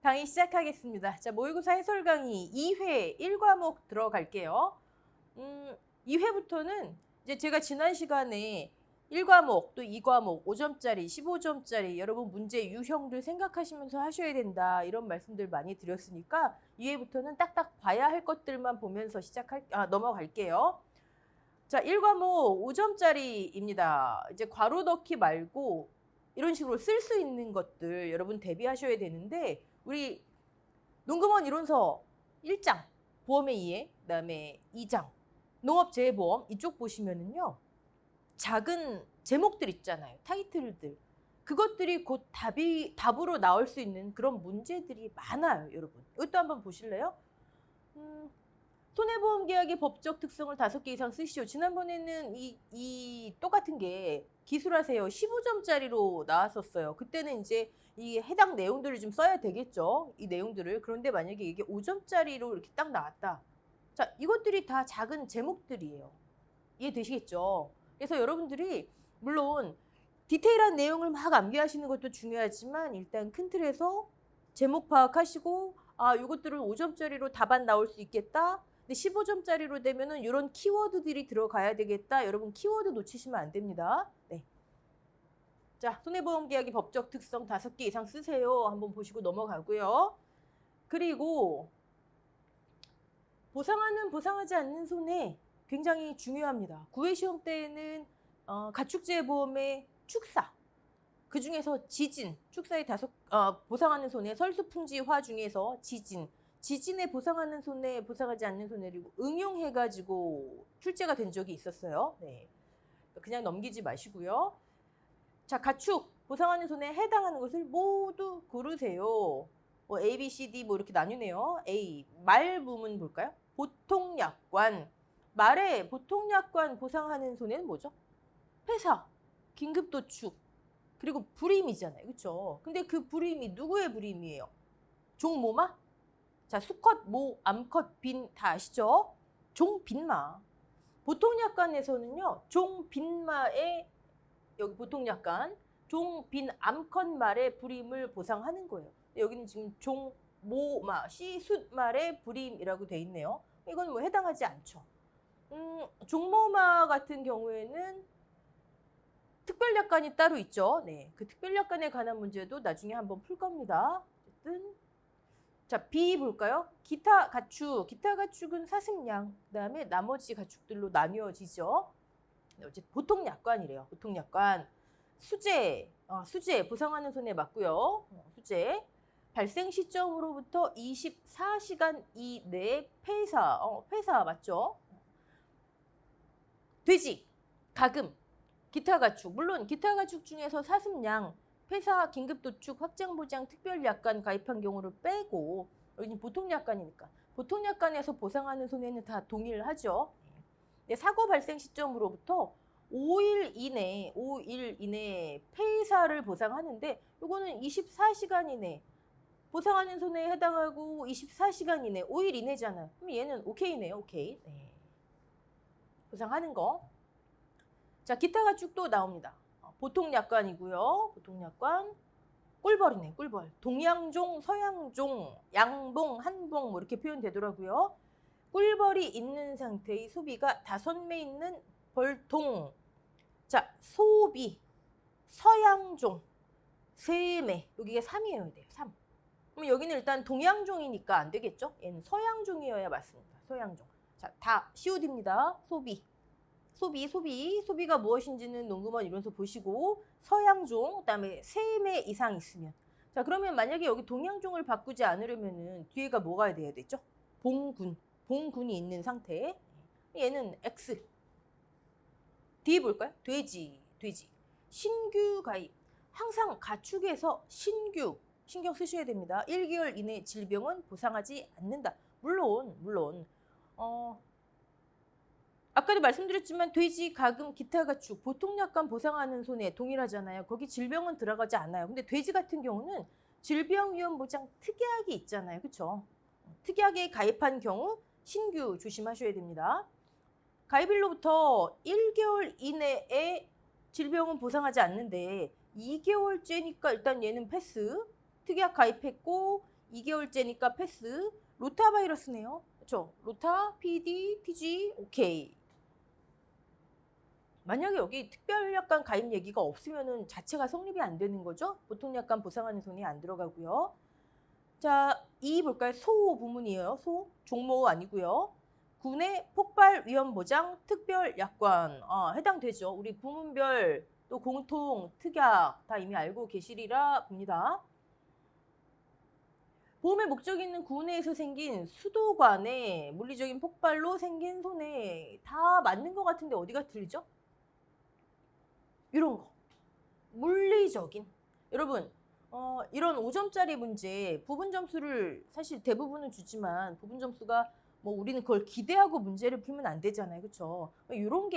강의 시작하겠습니다. 자, 모의고사 해설 강의 2회 1과목 들어갈게요. 2회부터는 이제 제가 지난 시간에 1과목 또 2과목 5점짜리, 15점짜리 여러분 문제 유형들 생각하시면서 하셔야 된다 이런 말씀들 많이 드렸으니까 2회부터는 딱딱 봐야 할 것들만 보면서 넘어갈게요. 자, 1과목 5점짜리입니다. 이제 괄호 넣기 말고 이런 식으로 쓸 수 있는 것들 여러분 대비하셔야 되는데 우리 농금원 이론서 1장 보험의 이해, 그다음에 2장 농업재해보험 이쪽 보시면은요. 작은 제목들 있잖아요. 타이틀들. 그것들이 곧 답으로 나올 수 있는 그런 문제들이 많아요, 여러분. 이것도 한번 보실래요? 손해보험 계약의 법적 특성을 5개 이상 쓰시오. 지난번에는 이 똑같은 게 기술하세요. 15점짜리로 나왔었어요. 그때는 이제 이 해당 내용들을 좀 써야 되겠죠. 이 내용들을. 그런데 만약에 이게 5점짜리로 이렇게 딱 나왔다. 자, 이것들이 다 작은 제목들이에요. 이해되시겠죠? 그래서 여러분들이 물론 디테일한 내용을 막 암기하시는 것도 중요하지만 일단 큰 틀에서 제목 파악하시고 이것들은 5점짜리로 답안 나올 수 있겠다. 근데 15점짜리로 되면은 이런 키워드들이 들어가야 되겠다. 여러분 키워드 놓치시면 안 됩니다. 네. 자, 손해보험 계약의 법적 특성 5개 이상 쓰세요. 한번 보시고 넘어가고요. 그리고 보상하는 보상하지 않는 손해 굉장히 중요합니다. 9회 시험 때에는 가축재해보험의 축사, 그 중에서 지진, 축사의 보상하는 손해, 설수풍지화 중에서 지진에 보상하는 손해, 보상하지 않는 손해를 응용해가지고 출제가 된 적이 있었어요. 네. 그냥 넘기지 마시고요. 자, 가축 보상하는 손해에 해당하는 것을 모두 고르세요. A, B, C, D 이렇게 나뉘네요. A, 말 부문 볼까요? 보통약관. 말에 보통약관 보상하는 손해는 뭐죠? 회사, 긴급도축, 그리고 불임이잖아요. 그렇죠? 근데 그 불임이 누구의 불임이에요? 종모마? 자, 수컷, 모, 암컷, 빈 다 아시죠? 종빈마. 보통약관에서는요. 종빈마의 여기 보통약관, 종빈 암컷 말의 불임을 보상하는 거예요. 여기는 지금 종모마, 시숫말의 불임이라고 돼 있네요. 이건 뭐 해당하지 않죠. 종모마 같은 경우에는 특별약관이 따로 있죠. 네, 그 특별약관에 관한 문제도 나중에 한번 풀 겁니다. 어쨌든 자, B 볼까요? 기타 가축. 기타 가축은 사슴양, 그다음에 나머지 가축들로 나뉘어지죠. 어쨌든 보통약관이래요. 보통약관. 수재 보상하는 손해 맞고요. 수재 발생 시점으로부터 24시간 이내에 폐사 맞죠? 돼지, 가금, 기타 가축. 물론 기타 가축 중에서 사슴양, 폐사, 긴급도축, 확장보장, 특별약관 가입한 경우를 빼고 여기는 보통약관이니까 보통약관에서 보상하는 손해는 다 동일하죠. 사고 발생 시점으로부터 5일 이내에 폐사를 보상하는데 이거는 24시간 이내 보상하는 손해에 해당하고 24시간 이내 5일 이내잖아요. 그럼 얘는 오케이네요. 오케이. 네. 보상하는 거. 자, 기타 가축도 나옵니다. 보통약관이고요. 보통약관. 꿀벌이네, 꿀벌. 동양종, 서양종, 양봉, 한봉 이렇게 표현되더라고요. 꿀벌이 있는 상태의 소비가 5매 있는 벌통. 자, 소비, 서양종, 3매. 여기가 3이어야 돼요. 3. 그럼 여기는 일단 동양종이니까 안 되겠죠? 얘는 서양종이어야 맞습니다. 서양종. 자, 다 COD입니다. 소비가 무엇인지는 농금원 이론서 보시고 서양종, 그다음에 3매 이상 있으면 자, 그러면 만약에 여기 동양종을 바꾸지 않으려면은 뒤에가 뭐가 돼야 되죠? 봉군이 있는 상태. 얘는 X. D 볼까요? 돼지. 신규 가입. 항상 가축에서 신경 쓰셔야 됩니다. 1개월 이내 질병은 보상하지 않는다. 물론 아까도 말씀드렸지만 돼지, 가금, 기타 가축, 보통약관 보상하는 손해 동일하잖아요. 거기 질병은 들어가지 않아요. 근데 돼지 같은 경우는 질병위험보장 특약이 있잖아요. 그렇죠? 특약에 가입한 경우 신규 조심하셔야 됩니다. 가입일로부터 1개월 이내에 질병은 보상하지 않는데 2개월째니까 일단 얘는 패스. 특약 가입했고 2개월째니까 패스. 로타바이러스네요. 그렇죠? 로타, PD, TG, 오케이. 만약에 여기 특별약관 가입 얘기가 없으면은 자체가 성립이 안 되는 거죠. 보통약관 보상하는 손이 안 들어가고요. 자, 이 볼까요? 소 부문이에요. 소, 종모 아니고요. 군의 폭발 위험 보장 특별약관 해당되죠. 우리 부문별 또 공통, 특약 다 이미 알고 계시리라 봅니다. 보험의 목적이 있는 군내에서 생긴 수도관에 물리적인 폭발로 생긴 손해 다 맞는 것 같은데 어디가 틀리죠? 이런 거. 물리적인. 여러분 이런 5점짜리 문제 부분 점수를 사실 대부분은 주지만 부분 점수가 뭐 우리는 그걸 기대하고 문제를 풀면 안 되잖아요. 그렇죠? 이런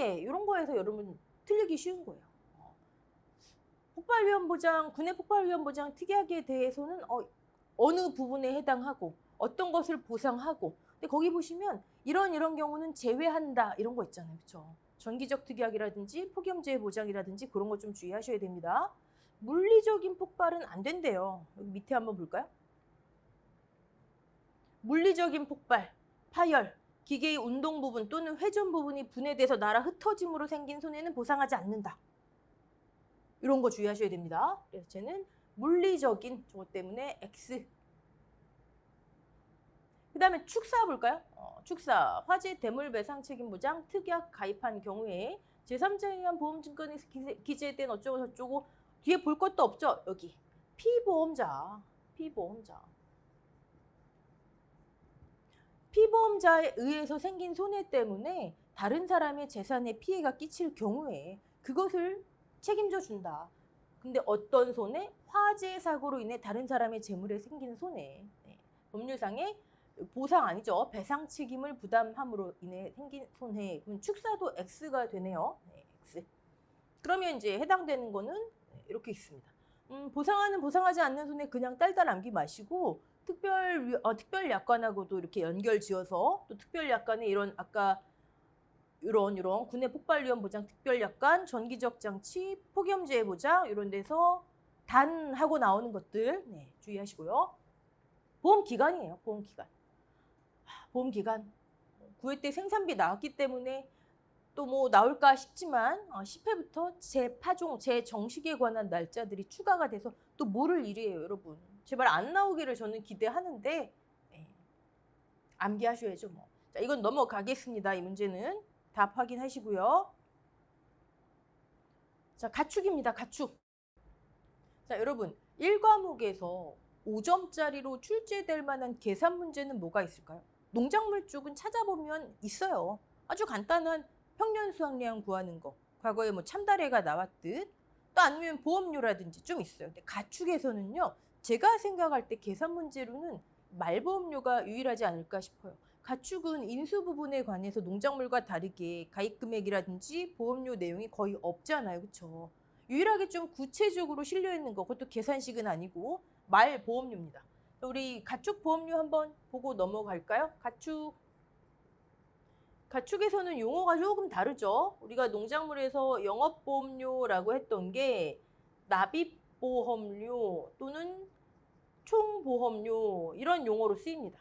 거에서 여러분 틀리기 쉬운 거예요. 폭발 위험 보장, 군의 폭발 위험 보장 특약에 대해서는 어느 부분에 해당하고 어떤 것을 보상하고 근데 거기 보시면 이런 경우는 제외한다 이런 거 있잖아요. 그렇죠? 전기적 특약이라든지 폭염재해 보장이라든지 그런 거 좀 주의하셔야 됩니다. 물리적인 폭발은 안 된대요. 여기 밑에 한번 볼까요? 물리적인 폭발, 파열, 기계의 운동 부분 또는 회전 부분이 분해돼서 날아 흩어짐으로 생긴 손해는 보상하지 않는다. 이런 거 주의하셔야 됩니다. 그래서 쟤는 물리적인 저것 때문에 X. 그 다음에 축사 볼까요? 축사, 화재 대물 배상 책임 보장 특약 가입한 경우에 제3자에 의한 보험증권에서 기재된 어쩌고 저쩌고 뒤에 볼 것도 없죠? 여기 피보험자, 피보험자에 의해서 생긴 손해 때문에 다른 사람의 재산에 피해가 끼칠 경우에 그것을 책임져 준다. 근데 어떤 손해? 화재 사고로 인해 다른 사람의 재물에 생긴 손해. 네. 법률상의 보상 아니죠. 배상 책임을 부담함으로 인해 생긴 손해. 그럼 축사도 X가 되네요. 네, X. 그러면 이제 해당되는 거는 이렇게 있습니다. 보상하는 보상하지 않는 손해 그냥 딸딸 남기 마시고 특별 약관하고도 이렇게 연결 지어서 또 특별 약관에 이런 아까 이런 군의 폭발 위험 보장 특별 약관, 전기적 장치, 폭염재해 보장 이런 데서 단 하고 나오는 것들 주의하시고요. 보험 기간이에요. 보험 기간. 9회 때 생산비 나왔기 때문에 또 뭐 나올까 싶지만 10회부터 재파종, 재정식에 관한 날짜들이 추가가 돼서 또 모를 일이에요, 여러분. 제발 안 나오기를 저는 기대하는데 암기하셔야죠, 뭐. 자, 이건 넘어가겠습니다. 이 문제는 답 확인하시고요. 자, 가축입니다. 가축. 자, 여러분 1과목에서 5점짜리로 출제될 만한 계산 문제는 뭐가 있을까요? 농작물 쪽은 찾아보면 있어요. 아주 간단한 평년 수확량 구하는 거. 과거에 뭐 참다래가 나왔듯 또 아니면 보험료라든지 좀 있어요. 근데 가축에서는요. 제가 생각할 때 계산 문제로는 말보험료가 유일하지 않을까 싶어요. 가축은 인수 부분에 관해서 농작물과 다르게 가입 금액이라든지 보험료 내용이 거의 없잖아요. 그렇죠? 유일하게 좀 구체적으로 실려 있는 거, 그것도 계산식은 아니고 말보험료입니다. 우리 가축 보험료 한번 보고 넘어갈까요? 가축에서는 용어가 조금 다르죠. 우리가 농작물에서 영업보험료라고 했던 게 납입보험료 또는 총보험료 이런 용어로 쓰입니다.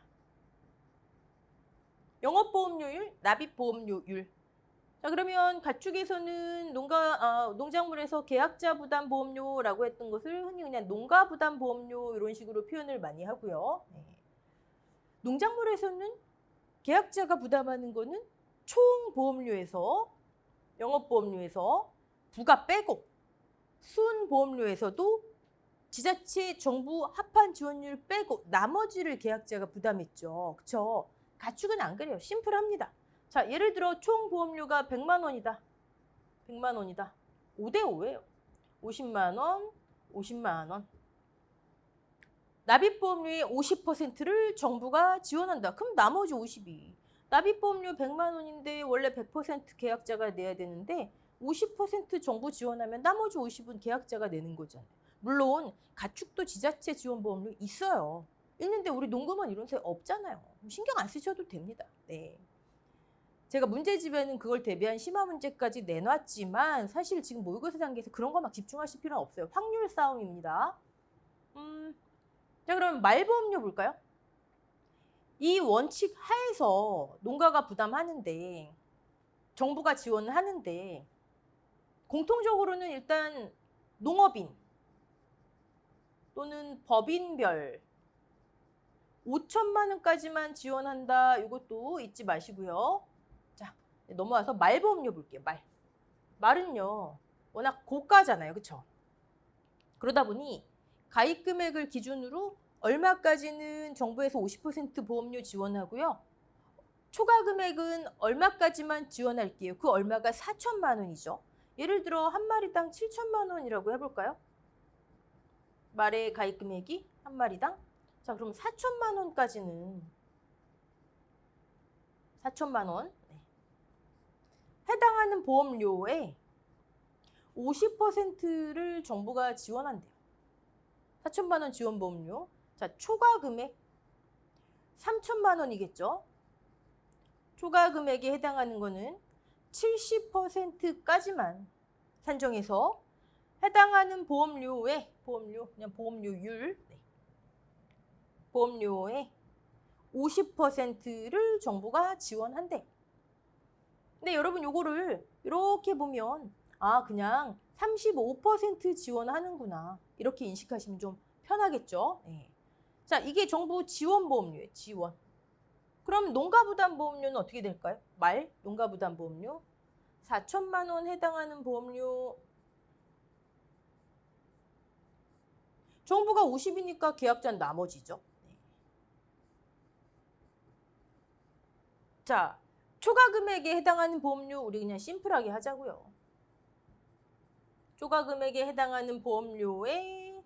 영업보험료율, 납입보험료율. 자, 그러면 가축에서는 농작물에서 계약자 부담 보험료라고 했던 것을 흔히 그냥 농가 부담 보험료 이런 식으로 표현을 많이 하고요. 농작물에서는 계약자가 부담하는 거는 총 보험료에서 영업보험료에서 부가 빼고 순 보험료에서도 지자체 정부 합한 지원율 빼고 나머지를 계약자가 부담했죠. 그렇죠? 가축은 안 그래요. 심플합니다. 자, 예를 들어 총 보험료가 100만 원이다. 100만 원이다. 5대 5예요. 50만 원, 50만 원. 납입보험료의 50%를 정부가 지원한다. 그럼 나머지 50이. 납입보험료 100만 원인데 원래 100% 계약자가 내야 되는데 50% 정부 지원하면 나머지 50은 계약자가 내는 거잖아요. 물론 가축도 지자체 지원보험료 있어요. 있는데 우리 농구만 이런 세 없잖아요. 신경 안 쓰셔도 됩니다. 네. 제가 문제집에는 그걸 대비한 심화 문제까지 내놨지만 사실 지금 모의고사 단계에서 그런 거 막 집중하실 필요는 없어요. 확률 싸움입니다. 자, 그럼 말보험료 볼까요? 이 원칙 하에서 농가가 부담하는데 정부가 지원을 하는데 공통적으로는 일단 농업인 또는 법인별 5천만 원까지만 지원한다. 이것도 잊지 마시고요. 자, 넘어와서 말보험료 볼게요. 말은요. 워낙 고가잖아요. 그렇죠? 그러다 보니 가입 금액을 기준으로 얼마까지는 정부에서 50% 보험료 지원하고요. 초과 금액은 얼마까지만 지원할게요. 그 얼마가 4천만 원이죠. 예를 들어 한 마리당 7천만 원이라고 해볼까요? 말의 가입 금액이 한 마리당. 자, 그럼 4천만 원까지는 4천만 원. 네. 해당하는 보험료의 50%를 정부가 지원한대요. 4천만 원 지원 보험료. 자, 초과 금액 3천만 원이겠죠. 초과 금액에 해당하는 거는 70%까지만 산정해서 해당하는 그냥 보험료율, 보험료의 50%를 정부가 지원한대. 근데 여러분 요거를 이렇게 보면 그냥 35% 지원하는구나. 이렇게 인식하시면 좀 편하겠죠. 네. 자, 이게 정부 지원보험료예요. 지원. 그럼 농가부담보험료는 어떻게 될까요? 농가부담보험료 4천만 원 해당하는 보험료. 정부가 50이니까 계약자는 나머지죠. 네. 자, 초과 금액에 해당하는 보험료 우리 그냥 심플하게 하자고요. 초과 금액에 해당하는 보험료에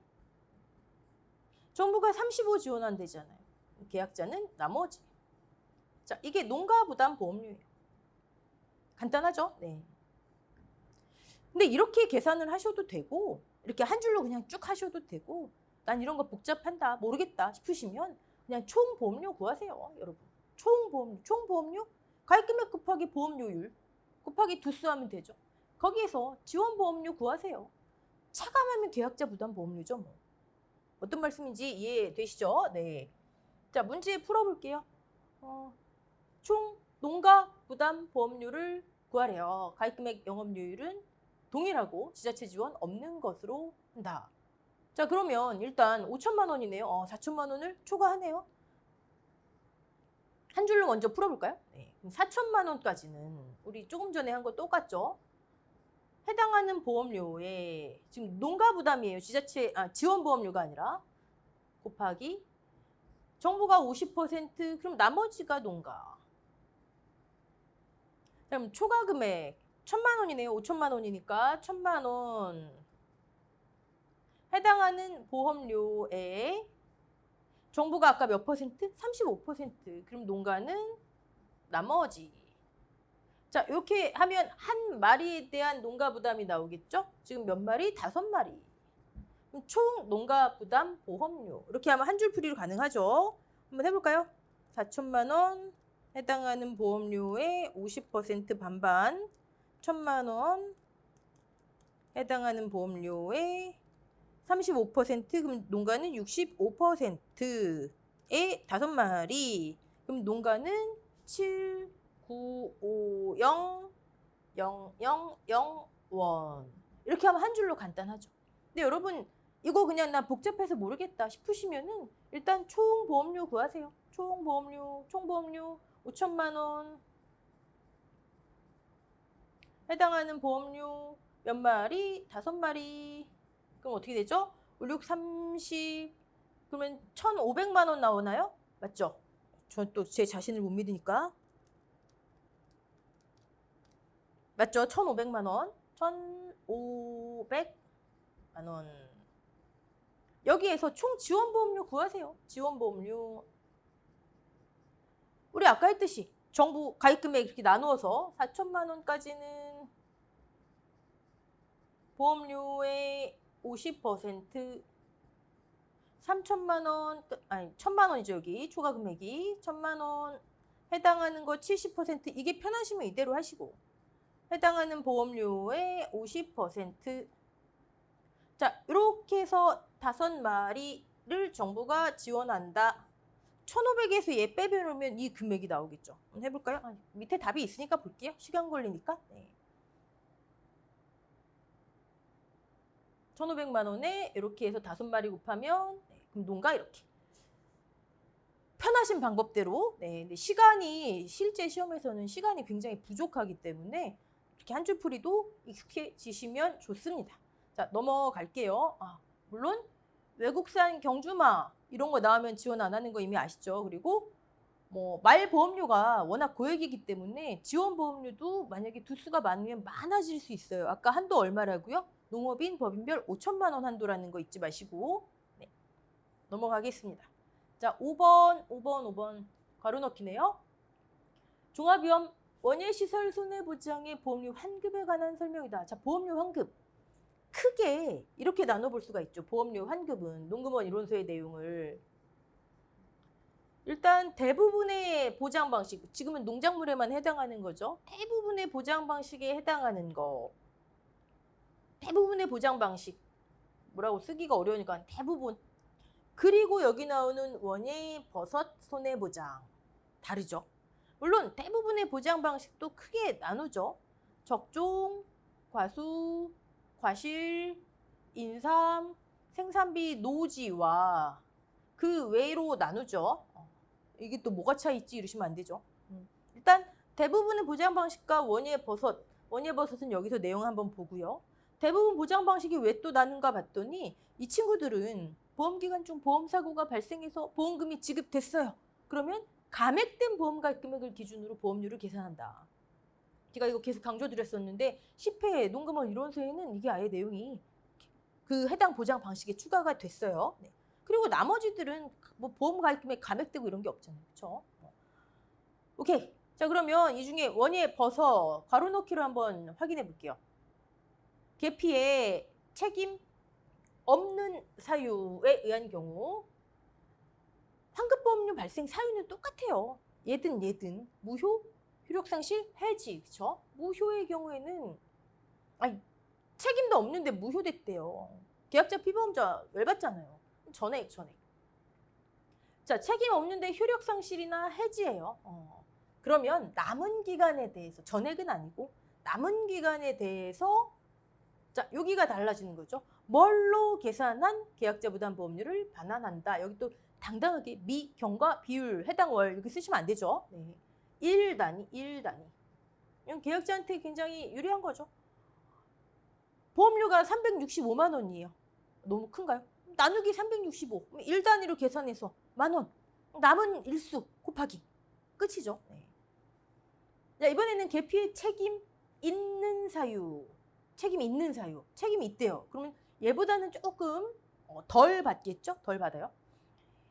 정부가 35 지원한대잖아요. 계약자는 나머지. 자, 이게 농가부담보험료예요. 간단하죠? 네. 근데 이렇게 계산을 하셔도 되고 이렇게 한 줄로 그냥 쭉 하셔도 되고 난 이런 거 복잡한다 모르겠다 싶으시면 그냥 총 보험료 구하세요. 여러분. 총 보험료 가입금액 곱하기 보험료율 곱하기 두수 하면 되죠. 거기에서 지원보험료 구하세요. 차감하면 계약자 부담 보험료죠. 뭐. 어떤 말씀인지 이해되시죠? 네. 자, 문제 풀어볼게요. 총 농가 부담 보험료를 구하래요. 가입금액 영업료율은 동일하고 지자체 지원 없는 것으로 한다. 자, 그러면 일단 5천만 원이네요. 4천만 원을 초과하네요. 한 줄로 먼저 풀어볼까요? 네. 4천만 원까지는 우리 조금 전에 한 거 똑같죠? 해당하는 보험료에 지금 농가 부담이에요. 지원 보험료가 아니라 곱하기 정부가 50% 그럼 나머지가 농가. 그럼 초과 금액 1천만 원이네요. 5천만 원이니까 1천만 원 해당하는 보험료에 정부가 아까 몇 퍼센트? 35%. 그럼 농가는 나머지. 자, 이렇게 하면 한 마리에 대한 농가 부담이 나오겠죠? 지금 몇 마리? 5마리. 그럼 총 농가 부담 보험료. 이렇게 하면 한 줄 풀이로 가능하죠? 한번 해볼까요? 4천만 원 해당하는 보험료의 50% 반반. 1천만 원 해당하는 보험료의 35% 그럼 농가는 65%의 5마리. 그럼 농가는 7, 9, 5, 0, 0, 0, 0 원. 이렇게 하면 한 줄로 간단하죠. 근데 여러분 이거 그냥 나 복잡해서 모르겠다 싶으시면은 일단 총 보험료 구하세요. 총 보험료 5천만 원 해당하는 보험료 몇 마리? 5마리. 그럼 어떻게 되죠? 5, 6, 30 그러면 1,500만 원 나오나요? 맞죠? 저 또 제 자신을 못 믿으니까. 맞죠? 1,500만 원. 1,500만 원. 여기에서 총 지원보험료 구하세요. 지원보험료. 우리 아까 했듯이 정부 가입금액 이렇게 나누어서 4천만 원까지는 보험료의 50% 3천만 원, 아니 1천만 원이죠. 여기 초과 금액이 1천만 원 해당하는 거 70% 이게 편하시면 이대로 하시고 해당하는 보험료의 50% 자, 이렇게 해서 5마리 를 정부가 지원한다. 1,500에서 얘 빼놓으면 이 금액이 나오겠죠. 한번 해볼까요? 밑에 답이 있으니까 볼게요. 시간 걸리니까. 네. 1,500만 원에 이렇게 해서 5마리 곱하면 금동가 이렇게. 편하신 방법대로. 네. 근데 시간이 실제 시험에서는 시간이 굉장히 부족하기 때문에 이렇게 한 줄 풀이도 익숙해지시면 좋습니다. 자, 넘어갈게요. 물론 외국산 경주마 이런 거 나오면 지원 안 하는 거 이미 아시죠? 그리고 뭐 말 보험료가 워낙 고액이기 때문에 지원 보험료도 만약에 두수가 많으면 많아질 수 있어요. 아까 한도 얼마라고요? 농업인 법인별 5천만 원 한도라는 거 잊지 마시고. 네. 넘어가겠습니다. 자, 5번 가로 넣기네요. 종합위험 원예시설 손해보장의 보험료 환급에 관한 설명이다. 자, 보험료 환급. 크게 이렇게 나눠볼 수가 있죠. 보험료 환급은 농금원 이론서의 내용을. 일단 대부분의 보장 방식, 지금은 농작물에만 해당하는 거죠. 대부분의 보장 방식에 해당하는 거. 대부분의 보장 방식. 뭐라고 쓰기가 어려우니까 대부분. 그리고 여기 나오는 원예 버섯 손해보장. 다르죠. 물론 대부분의 보장 방식도 크게 나누죠. 적종, 과수, 과실, 인삼, 생산비, 노지와 그 외로 나누죠. 이게 또 뭐가 차이 있지 이러시면 안 되죠. 일단 대부분의 보장 방식과 원예버섯은 여기서 내용 한번 보고요. 대부분 보장 방식이 왜 또 나눈가 봤더니 이 친구들은 보험기간 중 보험사고가 발생해서 보험금이 지급됐어요. 그러면 감액된 보험가입 금액을 기준으로 보험료를 계산한다. 제가 이거 계속 강조드렸었는데 10회 농금원 이론서에는 이게 아예 내용이 그 해당 보장 방식에 추가가 됐어요. 네. 그리고 나머지들은 뭐 보험 가입금액 감액되고 이런 게 없잖아요. 그렇죠? 오케이. 자, 그러면 이 중에 원예 버섯 괄호 넣기로 한번 확인해 볼게요. 계피의 책임 없는 사유에 의한 경우 환급보험료 발생 사유는 똑같아요. 얘든 무효, 효력상실, 해지. 그쵸? 무효의 경우에는 책임도 없는데 무효됐대요. 계약자 피보험자 열받잖아요. 전액. 자, 책임 없는데 효력상실이나 해지예요. 그러면 남은 기간에 대해서, 전액은 아니고 남은 기간에 대해서 자, 여기가 달라지는 거죠. 뭘로 계산한 계약자 부담 보험료를 반환한다. 여기 또 당당하게 미, 경과, 비율, 해당 월 이렇게 쓰시면 안 되죠. 네. 1단위. 이건 계약자한테 굉장히 유리한 거죠. 보험료가 365만 원이에요. 너무 큰가요? 나누기 365. 1단위로 계산해서 10,000원. 남은 일수 곱하기. 끝이죠. 네. 자, 이번에는 계피의 책임 있는 사유. 책임이 있대요. 그러면 얘보다는 조금 덜 받겠죠? 덜 받아요.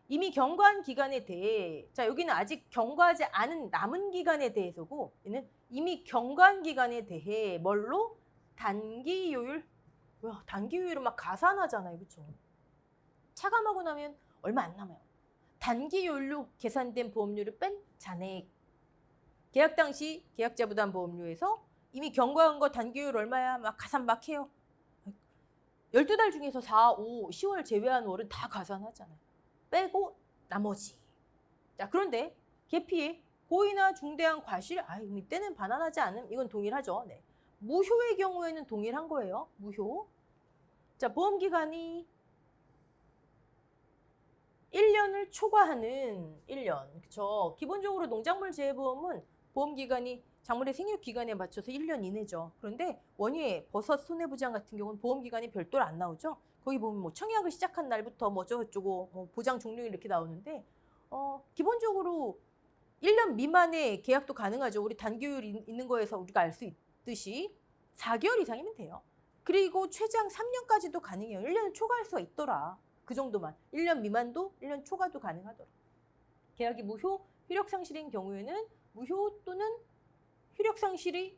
이미 경과한 기간에 대해, 자, 여기는 아직 경과하지 않은 남은 기간에 대해서고, 얘는 이미 경과한 기간에 대해 뭘로? 단기요율. 단기요율은 막 가산하잖아요. 그렇죠? 차감하고 나면 얼마 안 남아요. 단기요율로 계산된 보험료를 뺀 잔액. 계약 당시 계약자 부담 보험료에서 이미 경과한 거 단기요율 얼마야? 막 가산 막 해요. 12달 중에서 4, 5, 10월 제외한 월은 다 가산하잖아요. 빼고 나머지. 자, 그런데 계피에 고의나 중대한 과실, 이때는 반환하지 않음. 이건 동일하죠. 네. 무효의 경우에는 동일한 거예요. 무효. 자, 보험기간이 1년을 초과하는 1년. 그쵸? 기본적으로 농작물 재해보험은 보험기간이 작물의 생육기간에 맞춰서 1년 이내죠. 그런데 원예, 버섯, 손해보장 같은 경우는 보험기간이 별도로 안 나오죠. 거기 보면 뭐 청약을 시작한 날부터 뭐 어쩌고저쩌고 뭐 보장 종료 이렇게 나오는데 기본적으로 1년 미만의 계약도 가능하죠. 우리 단기요율 있는 거에서 우리가 알 수 있듯이 4개월 이상이면 돼요. 그리고 최장 3년까지도 가능해요. 1년을 초과할 수가 있더라. 그 정도만. 1년 미만도 1년 초과도 가능하더라. 계약이 무효, 효력상실인 경우에는 무효 또는 효력상실이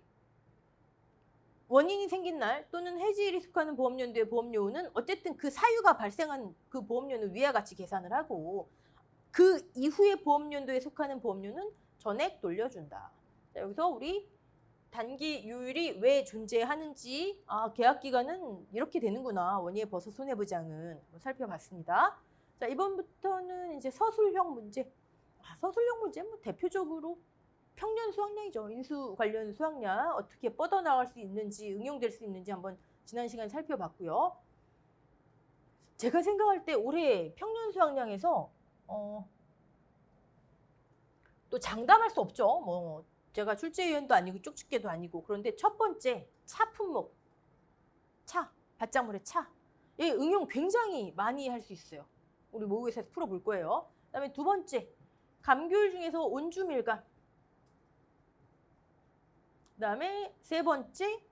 원인이 생긴 날 또는 해지일이 속하는 보험연도의 보험료는 어쨌든 그 사유가 발생한 그 보험료는 위와 같이 계산을 하고 그 이후의 보험연도에 속하는 보험료는 전액 돌려준다. 자, 여기서 우리 단기요율이 왜 존재하는지 계약기간은 이렇게 되는구나. 원예 버섯 손해보장은 살펴봤습니다. 자, 이번부터는 이제 서술형 문제. 서술형 문제 뭐 대표적으로 평년 수학량이죠. 인수 관련 수학량 어떻게 뻗어나갈 수 있는지, 응용될 수 있는지 한번 지난 시간에 살펴봤고요. 제가 생각할 때 올해 평년 수학량에서 또 장담할 수 없죠. 뭐 제가 출제위원도 아니고 쪽집게도 아니고. 그런데 첫 번째 차 품목, 차, 밭작물의 차. 예, 응용 굉장히 많이 할 수 있어요. 우리 모의고사에서 풀어볼 거예요. 그다음에 두 번째 감귤 중에서 온주밀감. 그다음에 세 번째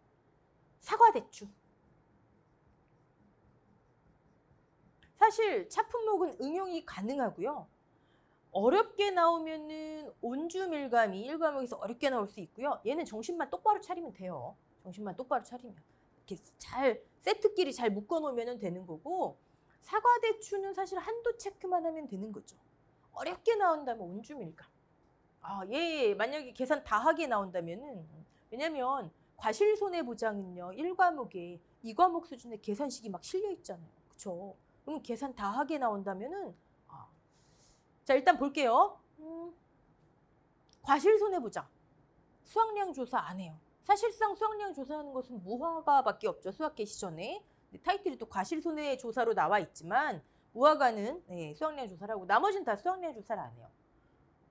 사과대추. 사실 차 품목은 응용이 가능하고요. 어렵게 나오면은 온주밀감이 1과목에서 어렵게 나올 수 있고요. 얘는 정신만 똑바로 차리면 돼요. 정신만 똑바로 차리면. 이렇게 잘 세트끼리 잘 묶어 놓으면 되는 거고, 사과대추는 사실 한도 체크만 하면 되는 거죠. 어렵게 나온다면 온주밀감. 얘 만약에 계산 다 하게 나온다면은, 왜냐면 과실 손해보장은요 1과목에 2과목 수준의 계산식이 막 실려 있잖아요. 그렇죠? 그럼 계산 다 하게 나온다면은 자, 일단 볼게요. 과실 손해보장. 수학량 조사 안 해요. 사실상 수학량 조사하는 것은 무화과밖에 없죠. 수학 개시 전에. 타이틀이 또 과실 손해 조사로 나와 있지만 무화과는 수학량 조사를 하고 나머지는 다 수학량 조사를 안 해요.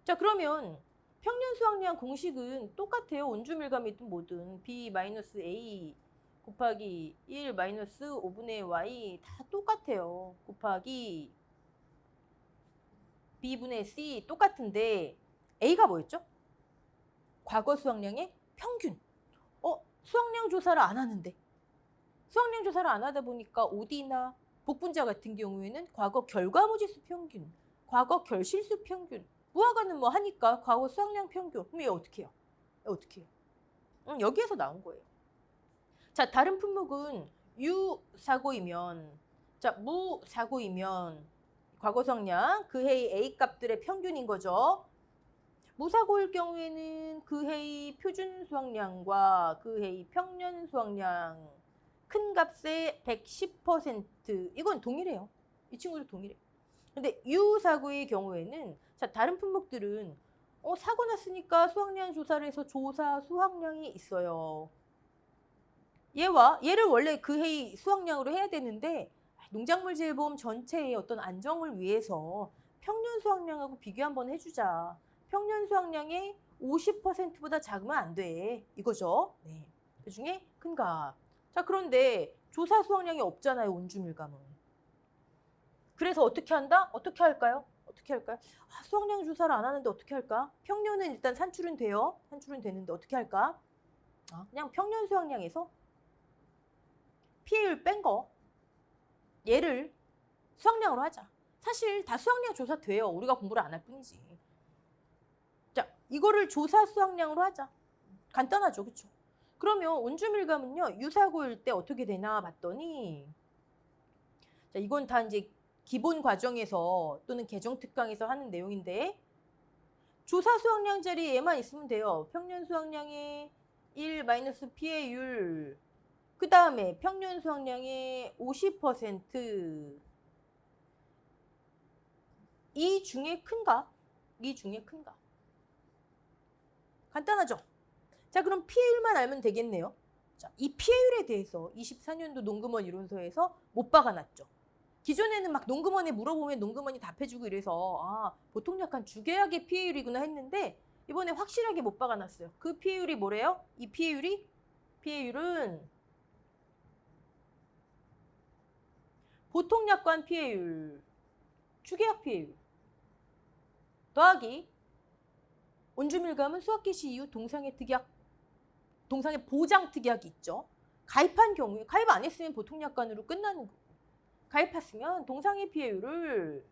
자, 그러면 평년 수학량 공식은 똑같아요. 온주밀감이든 뭐든 B-A 곱하기 1 마이너스 5분의 Y 다 똑같아요. 곱하기 B분의 C 똑같은데 A가 뭐였죠? 과거 수학량의 평균. 수학량 조사를 안 하는데. 수학량 조사를 안 하다 보니까 OD나 복분자 같은 경우에는 과거 결과무지수 평균, 과거 결실수 평균, 무화과는 뭐 하니까 과거 수학량 평균. 그럼 얘 어떻게 해요? 어떻게 해요? 여기에서 나온 거예요. 자, 다른 품목은 유사고이면, 자, 무사고이면 과거 수학량 그 해의 A 값들의 평균인 거죠. 무사고일 경우에는 그 해의 표준 수학량과 그 해의 평년 수학량 큰 값의 110% 이건 동일해요. 이 친구도 동일해. 근데 유사고의 경우에는 자, 다른 품목들은 사고 났으니까 수학량 조사를 해서 조사 수학량이 있어요. 얘를 원래 그 해의 수학량으로 해야 되는데 농작물 재배보험 전체의 어떤 안정을 위해서 평년 수학량하고 비교 한번 해주자. 평년 수학량의 50%보다 작으면 안 돼. 이거죠. 네. 그중에 큰 값. 자, 그런데 조사 수학량이 없잖아요. 온주밀감은. 그래서 어떻게 한다? 어떻게 할까요? 어떻게 할까요? 수학량 조사를 안 하는데 어떻게 할까? 평년은 일단 산출은 돼요. 산출은 되는데 어떻게 할까? 그냥 평년 수학량에서 피해율 뺀 거. 얘를 수학량으로 하자. 사실 다 수학량 조사 돼요. 우리가 공부를 안 할 뿐이지. 자, 이거를 조사 수학량으로 하자. 간단하죠. 그렇죠? 그러면 온주밀감은요. 유사고일 때 어떻게 되나 봤더니 자, 이건 다 이제 기본 과정에서 또는 개정 특강에서 하는 내용인데 조사 수학량 자리에 얘만 있으면 돼요. 평년 수학량의 1 마이너스 피해율 그 다음에 평년 수학량의 50% 이 중에 큰 값. 이 중에 큰 값. 간단하죠? 자, 그럼 피해율만 알면 되겠네요. 자, 이 피해율에 대해서 24년도 농금원 이론서에서 못 박아놨죠. 기존에는 막 농금원에 물어보면 농금원이 답해주고 이래서 보통 약간 주계약의 피해율이구나 했는데 이번에 확실하게 못 박아놨어요. 그 피해율이 뭐래요? 이 피해율은 보통약관 피해율, 주계약 피해율 더하기 온주밀감은 수학 개시 이후 동상의 보장 특약이 있죠. 가입한 경우에 가입 안 했으면 보통약관으로 끝나는 거고 가입했으면 동상의 피해율은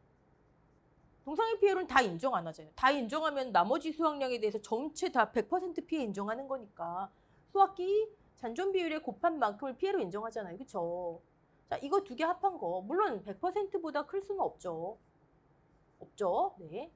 다 인정 안 하잖아요. 다 인정하면 나머지 수학량에 대해서 전체 다 100% 피해 인정하는 거니까 수학기 잔존 비율에 곱한 만큼을 피해로 인정하잖아요. 그렇죠? 자, 이거 두 개 합한 거 물론 100%보다 클 수는 없죠. 네.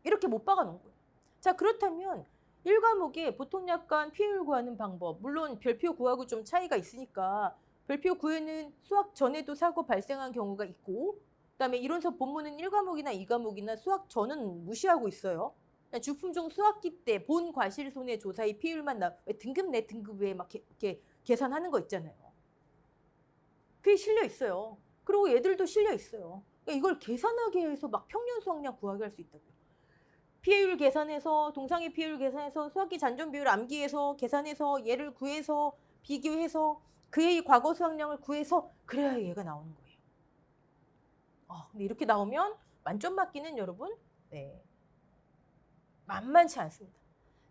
이렇게 못 박아놓은 거예요. 자, 그렇다면 1과목에 보통약관 피해율 구하는 방법 물론 별표 구하고 좀 차이가 있으니까 별표 9에는 수학 전에도 사고 발생한 경우가 있고, 그다음에 이론서 본문은 1과목이나 2과목이나 수학 전은 무시하고 있어요. 주품종 수학기 때 본 과실 손해 조사의 피율만 왜 등급 내 등급 외에 막 이렇게 계산하는 거 있잖아요. 그게 실려 있어요. 그리고 얘들도 실려 있어요. 그러니까 이걸 계산하기 위해서 막 평년 수학량 구하게 할 수 있다고요. 피해율 계산해서 동상의 피해율 계산해서 수학기 잔존 비율 암기해서 계산해서 얘를 구해서 비교해서 그의 과거 수학량을 구해서 그래야 얘가 나오는 거예요. 근데 이렇게 나오면 만점 맞기는 여러분 만만치 않습니다.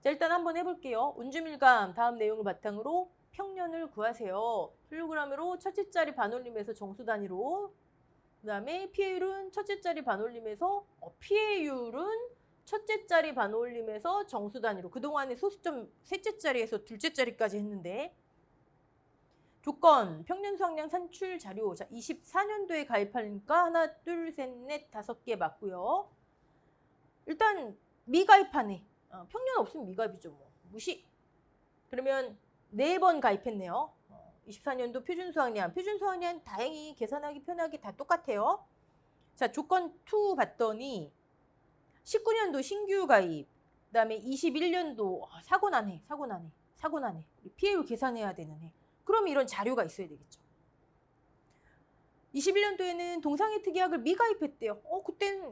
자, 일단 한번 해볼게요. 운주밀감 다음 내용을 바탕으로 평년을 구하세요. 킬로그램으로 첫째 자리 반올림에서 정수 단위로. 그 다음에 피해율은 첫째 자리 반올림에서 피해율은 첫째 자리 반올림에서 정수 단위로. 그동안에 소수점 셋째 자리에서 둘째 자리까지 했는데 조건 평년 수학량 산출 자료. 자, 24년도에 가입하니까 하나, 둘, 셋, 넷, 5개 맞고요. 일단 미가입하네. 평년 없으면 미가입이죠. 뭐. 무시. 그러면 4번 가입했네요. 24년도 표준 수학량. 표준 수학량 다행히 계산하기 편하게 다 똑같아요. 자, 조건 2 봤더니 19년도 신규 가입. 그다음에 21년도 사고 나네. 피해율 계산해야 되는 해. 그럼 이런 자료가 있어야 되겠죠. 21년도에는 동상의 특이학을 미가입했대요.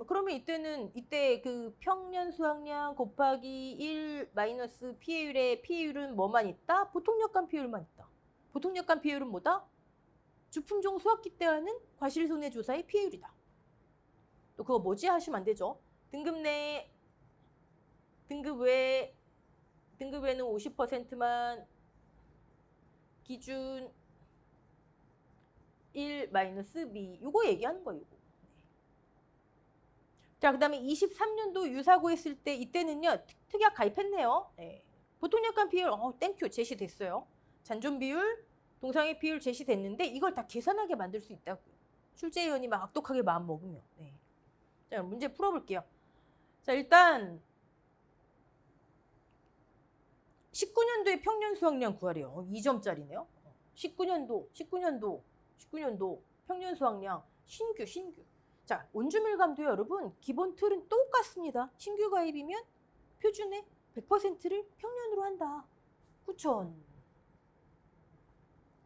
그러면 이때 그 평년 수학량 곱하기 1 마이너스 피해율의 피해율은 뭐만 있다? 보통약관 피해율만 있다. 보통약관 피해율은 뭐다? 주품종 수학기 때 하는 과실손해조사의 피해율이다. 또 그거 뭐지? 하시면 안 되죠. 등급 내, 등급 외, 등급에는 50%만 기준 1 마이너스 미. 요거 얘기하는 거예요. 요거. 자, 그 다음에 23년도 유사고 했을 때 이때는요. 특약 가입했네요. 보통약관 비율 땡큐 제시됐어요. 잔존 비율, 동상의 비율 제시됐는데 이걸 다 계산하게 만들 수 있다고요. 출제위원이 막 악독하게 마음 먹으면. 자, 문제 풀어볼게요. 자, 일단 19년도에 평년 수학량 구하래요. 2점짜리네요. 19년도 평년 수학량 신규. 자, 온주밀감도요, 여러분. 기본 틀은 똑같습니다. 신규 가입이면 표준의 100%를 평년으로 한다. 그쵸?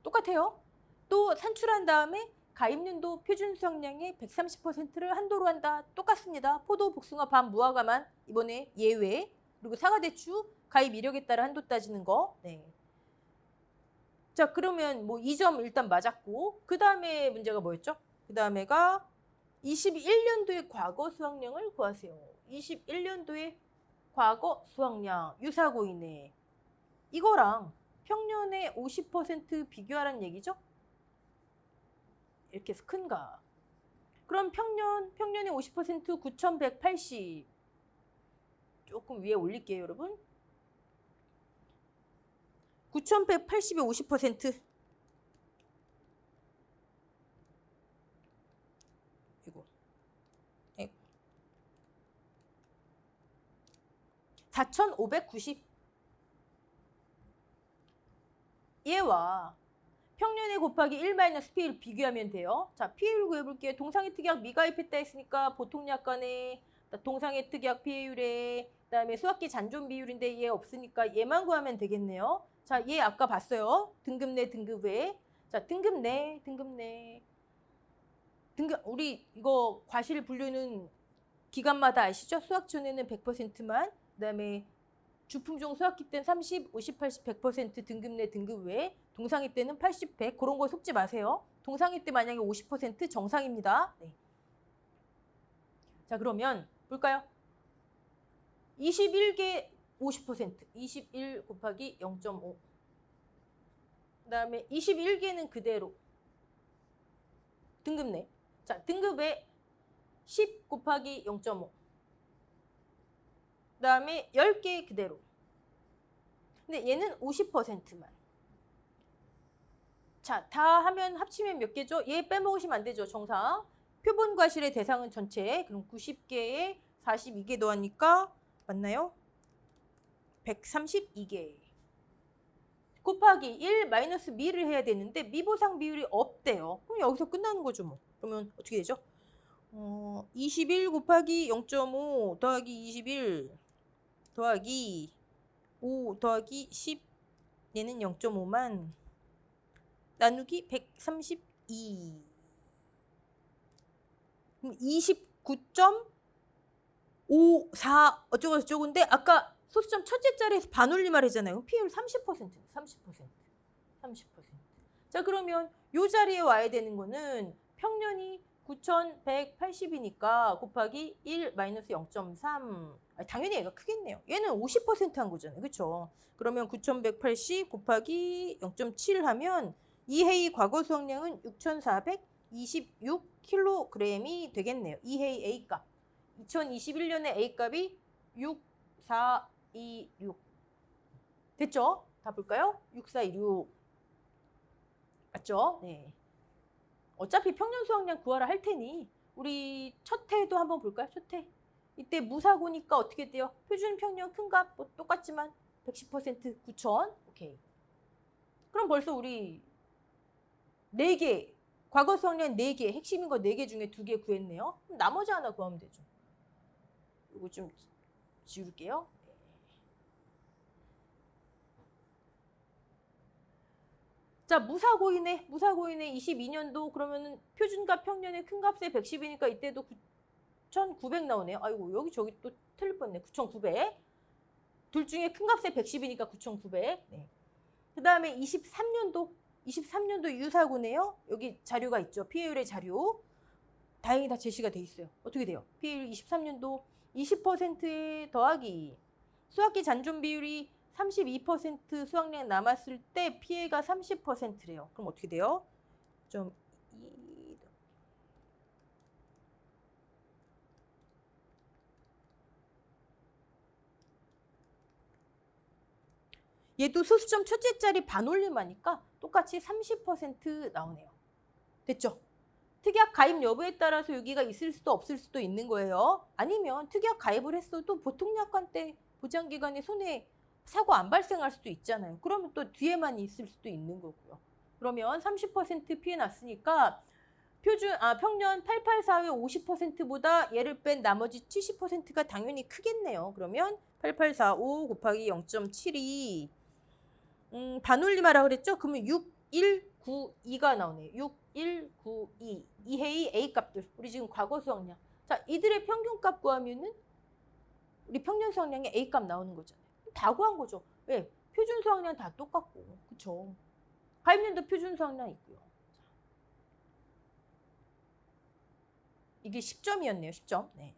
똑같아요. 또 산출한 다음에 가입년도 표준 수학량의 130%를 한도로 한다. 똑같습니다. 포도, 복숭아, 밤, 무화과만 이번에 예외. 그리고 사과대추 가입 이력에 따라 한도 따지는 거. 자, 그러면 뭐 2점 일단 맞았고 그 다음에 문제가 뭐였죠? 그 다음에가 21년도의 과거 수학량을 구하세요. 21년도의 과거 수학량 유사고이네. 이거랑 평년의 50% 비교하라는 얘기죠? 이렇게 해서 큰가? 그럼 평년의 50% 9180 조금 위에 올릴게요, 여러분. 9180의 50%. 이거. 4590. 얘와 평년에 곱하기 1 마이너스 피해율 비교하면 돼요. 자, 피해율 구해볼게요. 동상의 특약 미가입했다 했으니까 보통약관에 동상의 특약 피해율에 그다음에 수학기 잔존 비율인데 얘 없으니까 얘만 구하면 되겠네요. 자, 얘 아까 봤어요. 등급 내, 등급 외. 자, 등급 내. 우리 이거 과실 분류는 기간마다 아시죠? 수학전에는 100%만. 그다음에 주품종 수학기 때는 30, 50, 80, 100% 등급 내, 등급 외. 동상이 때는 80, 100. 그런 거 속지 마세요. 동상이 때 만약에 50% 정상입니다. 자, 그러면 볼까요? 21개 50%, 21 곱하기 0.5. 그 다음에 21개는 그대로. 등급 내. 자, 등급에 10 곱하기 0.5. 그 다음에 10개 그대로. 근데 얘는 50%만. 자, 다 하면 합치면 몇 개죠? 얘 빼먹으시면 안 되죠, 정상. 표본 과실의 대상은 전체. 그럼 90개에 42개 더하니까 맞나요? 132개. 곱하기 1 마이너스 미를 해야 되는데 미보상 비율이 없대요. 그럼 여기서 끝나는 거죠 뭐. 그러면 어떻게 되죠? 21 곱하기 0.5 더하기 21 더하기 5 더하기 10 얘는 0.5만 나누기 132 그럼 29.54 어쩌고 저쩌고인데 아까 소수점 첫째 자리에서 반올림을 했잖아요. 피해율 30%. 30%. 자 그러면 요 자리에 와야 되는 거는 평년이 9,180이니까 곱하기 1 마이너스 0.3 당연히 얘가 크겠네요. 얘는 50%한 거잖아요. 그렇죠? 그러면 9,180 곱하기 0.7 하면 이해의 과거 수확량은 6,426kg이 되겠네요. 이해의 A값. 2021년에 A값이 6426 됐죠? 다 볼까요? 6426 맞죠? 네. 어차피 평년 수확량 구하라 할 테니 우리 첫 해도 한번 볼까요? 첫 해. 이때 무사고니까 어떻게 돼요? 표준 평년 큰 값 뭐 똑같지만 110% 9,000. 오케이. 그럼 벌써 우리 4개 과거 수확량 4개 핵심인 거 4개 중에 2개 구했네요. 그럼 나머지 하나 구하면 되죠. 이거 좀 지울게요. 자, 무사고이네. 무사고이네 22년도 그러면은 표준값 평년의 큰 값에 110이니까 이때도 9,900 나오네요. 아이고, 여기 저기 또 틀릴 뻔했네. 9,900. 둘 중에 큰 값에 110이니까 9,900. 네. 그다음에 23년도 유사고네요. 여기 자료가 있죠. 피해율의 자료. 다행히 다 제시가 돼 있어요. 어떻게 돼요? 피해율 23년도 20%에 더하기 수학기 잔존 비율이 32% 수확량 남았을 때 피해가 30%래요. 그럼 어떻게 돼요? 좀 얘도 소수점 첫째 자리 반올림하니까 똑같이 30% 나오네요. 됐죠? 특약 가입 여부에 따라서 여기가 있을 수도 없을 수도 있는 거예요. 아니면 특약 가입을 했어도 보통약관 때 보장기관에 손해 사고 안 발생할 수도 있잖아요. 그러면 또 뒤에만 있을 수도 있는 거고요. 그러면 30% 피해 났으니까 평년 8845의 50%보다 얘를 뺀 나머지 70%가 당연히 크겠네요. 그러면 8845 곱하기 0.72 반올림하라 그랬죠? 그러면 6192가 나오네요. 6192 이해의 A값들 우리 지금 과거 수확량 자 이들의 평균값 구하면은 우리 평년 수확량의 A값 나오는 거잖아요. 다 구한 거죠. 왜? 표준 수확량 다 똑같고 그쵸? 가입년도 표준 수확량 있고요. 이게 10점이었네요. 10점. 네.